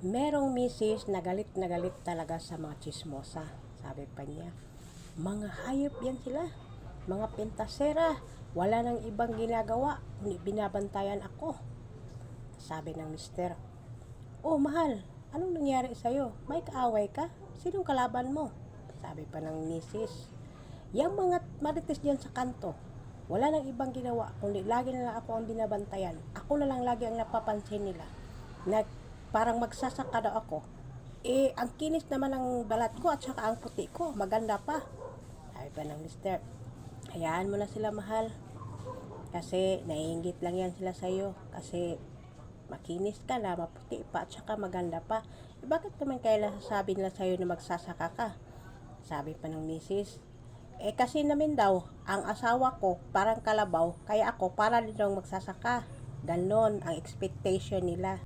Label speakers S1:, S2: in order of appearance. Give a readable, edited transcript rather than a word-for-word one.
S1: Merong misis na galit talaga sa mga chismosa. Sabi pa niya, mga hayop yan sila, mga pentasera, wala nang ibang ginagawa, kundi binabantayan ako. Sabi ng mister, oh mahal, anong nangyari sa'yo? May kaaway ka? Sinong kalaban mo? Sabi pa ng misis, yung mga marites dyan sa kanto, wala nang ibang ginawa, kundi lagi na lang ako ang binabantayan. Ako na lang lagi ang napapansin nila. Parang magsasaka daw ako. Ang kinis naman ng balat ko at saka ang puti ko, maganda pa. Sabi pa ng mister, hayaan mo na sila mahal. Kasi naiinggit lang yan sila sa'yo. Kasi makinis ka na, maputi pa at saka maganda pa. Bakit naman kaya sabi nila sa'yo na magsasaka ka? Sabi pa ng misis, kasi namin daw, ang asawa ko parang kalabaw, kaya ako para din daw magsasaka. Ganon ang expectation nila.